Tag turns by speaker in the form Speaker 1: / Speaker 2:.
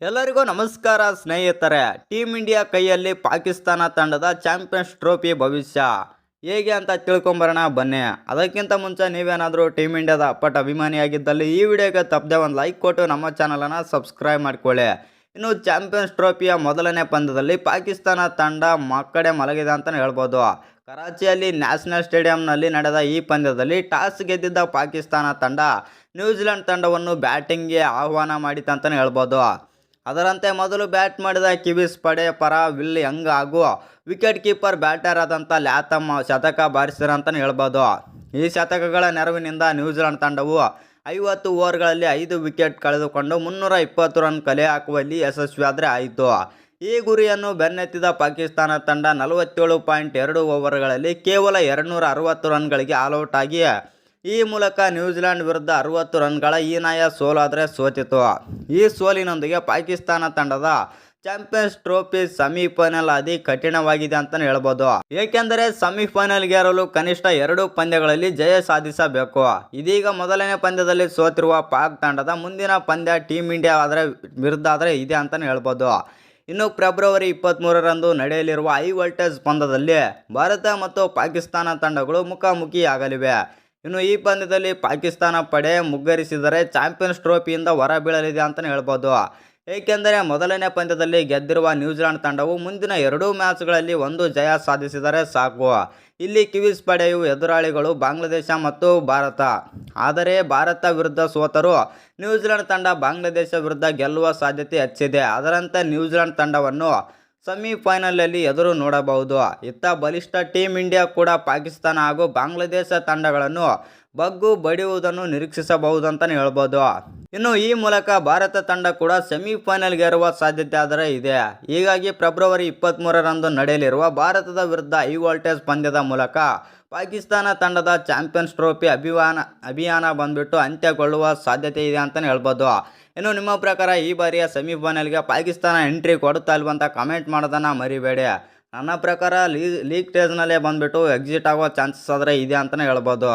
Speaker 1: ಎಲ್ಲರಿಗೂ ನಮಸ್ಕಾರ ಸ್ನೇಹಿತರೆ. ಟೀಮ್ ಇಂಡಿಯಾ ಕೈಯಲ್ಲಿ ಪಾಕಿಸ್ತಾನ ತಂಡದ ಚಾಂಪಿಯನ್ಸ್ ಟ್ರೋಫಿ ಭವಿಷ್ಯ ಹೇಗೆ ಅಂತ ತಿಳ್ಕೊಂಬರೋಣ ಬನ್ನಿ. ಅದಕ್ಕಿಂತ ಮುಂಚೆ ನೀವೇನಾದರೂ ಟೀಮ್ ಇಂಡಿಯಾದ ಅಪ್ಪಟ ಅಭಿಮಾನಿಯಾಗಿದ್ದಲ್ಲಿ ಈ ವಿಡಿಯೋಗೆ ತಪ್ಪದೆ ಒಂದು ಲೈಕ್ ಕೊಟ್ಟು ನಮ್ಮ ಚಾನಲನ್ನು ಸಬ್ಸ್ಕ್ರೈಬ್ ಮಾಡ್ಕೊಳ್ಳಿ. ಇನ್ನು ಚಾಂಪಿಯನ್ಸ್ ಟ್ರೋಫಿಯ ಮೊದಲನೇ ಪಂದ್ಯದಲ್ಲಿ ಪಾಕಿಸ್ತಾನ ತಂಡ ಮಕ್ಕಡೆ ಮಲಗಿದೆ ಅಂತಲೇ ಹೇಳ್ಬೋದು. ಕರಾಚಿಯಲ್ಲಿ ನ್ಯಾಷನಲ್ ಸ್ಟೇಡಿಯಂನಲ್ಲಿ ನಡೆದ ಈ ಪಂದ್ಯದಲ್ಲಿ ಟಾಸ್ ಗೆದ್ದಿದ್ದ ಪಾಕಿಸ್ತಾನ ತಂಡ ನ್ಯೂಜಿಲೆಂಡ್ ತಂಡವನ್ನು ಬ್ಯಾಟಿಂಗ್ಗೆ ಆಹ್ವಾನ ಮಾಡಿತಂತಲೇ ಹೇಳ್ಬೋದು. ಅದರಂತೆ ಮೊದಲು ಬ್ಯಾಟ್ ಮಾಡಿದ ಕಿವೀಸ್ ಪಡೆ ಪರ ವಿಲ್ ಯಂಗ್ ಹಾಗೂ ವಿಕೆಟ್ ಕೀಪರ್ ಬ್ಯಾಟರ್ ಆದಂಥ ಲ್ಯಾಥಮ್ ಶತಕ ಬಾರಿಸಿರಂತಲೇ ಹೇಳ್ಬೋದು. ಈ ಶತಕಗಳ ನೆರವಿನಿಂದ ನ್ಯೂಜಿಲೆಂಡ್ ತಂಡವು 50 ಓವರ್ಗಳಲ್ಲಿ 5 ವಿಕೆಟ್ ಕಳೆದುಕೊಂಡು 320 ರನ್ ಕಲೆ ಹಾಕುವಲ್ಲಿ ಯಶಸ್ವಿಯಾದರೆ ಆಯಿತು. ಈ ಗುರಿಯನ್ನು ಬೆನ್ನತ್ತಿದ ಪಾಕಿಸ್ತಾನ ತಂಡ 47.2 ಓವರ್ಗಳಲ್ಲಿ ಕೇವಲ 260 ರನ್ಗಳಿಗೆ ಆಲ್ಔಟ್ ಆಗಿ ಈ ಮೂಲಕ ನ್ಯೂಜಿಲೆಂಡ್ ವಿರುದ್ಧ 60 ರನ್ಗಳ ಹೀನಾಯ ಸೋಲಾದರೆ ಸೋತಿತು. ಈ ಸೋಲಿನೊಂದಿಗೆ ಪಾಕಿಸ್ತಾನ ತಂಡದ ಚಾಂಪಿಯನ್ಸ್ ಟ್ರೋಫಿ ಸೆಮಿಫೈನಲ್ ಅತಿ ಕಠಿಣವಾಗಿದೆ ಅಂತಲೇ ಹೇಳ್ಬೋದು. ಏಕೆಂದರೆ ಸೆಮಿಫೈನಲ್ಗೇರಲು ಕನಿಷ್ಠ 2 ಪಂದ್ಯಗಳಲ್ಲಿ ಜಯ ಸಾಧಿಸಬೇಕು. ಇದೀಗ ಮೊದಲನೇ ಪಂದ್ಯದಲ್ಲಿ ಸೋತಿರುವ ಪಾಕ್ ತಂಡದ ಮುಂದಿನ ಪಂದ್ಯ ಟೀಮ್ ಇಂಡಿಯಾ ವಿರುದ್ಧ ಆದರೆ ಇದೆ ಅಂತಲೇ ಹೇಳ್ಬೋದು. ಇನ್ನು ಫೆಬ್ರವರಿ 23ರಂದು ನಡೆಯಲಿರುವ ಹೈ ವೋಲ್ಟೇಜ್ ಪಂದ್ಯದಲ್ಲಿ ಭಾರತ ಮತ್ತು ಪಾಕಿಸ್ತಾನ ತಂಡಗಳು ಮುಖಾಮುಖಿಯಾಗಲಿವೆ. ಇನ್ನು ಈ ಪಂದ್ಯದಲ್ಲಿ ಪಾಕಿಸ್ತಾನ ಪಡೆ ಮುಗ್ಗರಿಸಿದರೆ ಚಾಂಪಿಯನ್ಸ್ ಟ್ರೋಫಿಯಿಂದ ಹೊರಬೀಳಲಿದೆ ಅಂತಲೇ ಹೇಳ್ಬೋದು. ಏಕೆಂದರೆ ಮೊದಲನೇ ಪಂದ್ಯದಲ್ಲಿ ಗೆದ್ದಿರುವ ನ್ಯೂಜಿಲೆಂಡ್ ತಂಡವು ಮುಂದಿನ 2 ಮ್ಯಾಚ್ಗಳಲ್ಲಿ 1 ಜಯ ಸಾಧಿಸಿದರೆ ಸಾಕು. ಇಲ್ಲಿ ಕಿವೀಸ್ ಪಡೆಯು ಎದುರಾಳಿಗಳು ಬಾಂಗ್ಲಾದೇಶ ಮತ್ತು ಭಾರತ. ಆದರೆ ಭಾರತ ವಿರುದ್ಧ ಸೋತರೂ ನ್ಯೂಜಿಲೆಂಡ್ ತಂಡ ಬಾಂಗ್ಲಾದೇಶ ವಿರುದ್ಧ ಗೆಲ್ಲುವ ಸಾಧ್ಯತೆ ಹೆಚ್ಚಿದೆ. ಅದರಂತೆ ನ್ಯೂಜಿಲೆಂಡ್ ತಂಡವನ್ನು ಸೆಮಿಫೈನಲಲ್ಲಿ ಎದುರು ನೋಡಬಹುದು. ಇತ್ತ ಬಲಿಷ್ಠ ಟೀಮ್ ಇಂಡಿಯಾ ಕೂಡ ಪಾಕಿಸ್ತಾನ ಹಾಗೂ ಬಾಂಗ್ಲಾದೇಶ ತಂಡಗಳನ್ನು ಬಗ್ಗು ಬಡಿಯುವುದನ್ನು ನಿರೀಕ್ಷಿಸಬಹುದಂತಲೇ ಹೇಳ್ಬೋದು. ಇನ್ನು ಈ ಮೂಲಕ ಭಾರತ ತಂಡ ಕೂಡ ಸೆಮಿಫೈನಲ್ಗೇರುವ ಸಾಧ್ಯತೆ ಆದರೆ ಇದೆ. ಹೀಗಾಗಿ ಫೆಬ್ರವರಿ 23ರಂದು ನಡೆಯಲಿರುವ ಭಾರತದ ವಿರುದ್ಧ ಹೈ ವೋಲ್ಟೇಜ್ ಪಂದ್ಯದ ಮೂಲಕ ಪಾಕಿಸ್ತಾನ ತಂಡದ ಚಾಂಪಿಯನ್ಸ್ ಟ್ರೋಫಿ ಅಭಿಯಾನ ಬಂದ್ಬಿಟ್ಟು ಅಂತ್ಯಗೊಳ್ಳುವ ಸಾಧ್ಯತೆ ಇದೆ ಅಂತಲೇ ಹೇಳ್ಬೋದು. ಇನ್ನು ನಿಮ್ಮ ಪ್ರಕಾರ ಈ ಬಾರಿಯ ಸೆಮಿಫೈನಲ್ಗೆ ಪಾಕಿಸ್ತಾನ ಎಂಟ್ರಿ ಕೊಡುತ್ತಾ ಇಲ್ವಂತ ಕಮೆಂಟ್ ಮಾಡೋದನ್ನು ಮರಿಬೇಡಿ. ನನ್ನ ಪ್ರಕಾರ ಲೀಗ್ ಸ್ಟೇಜ್ನಲ್ಲೇ ಬಂದುಬಿಟ್ಟು ಎಕ್ಸಿಟ್ ಆಗೋ ಚಾನ್ಸಸ್ ಆದರೆ ಇದೆ ಅಂತಲೇ ಹೇಳ್ಬೋದು.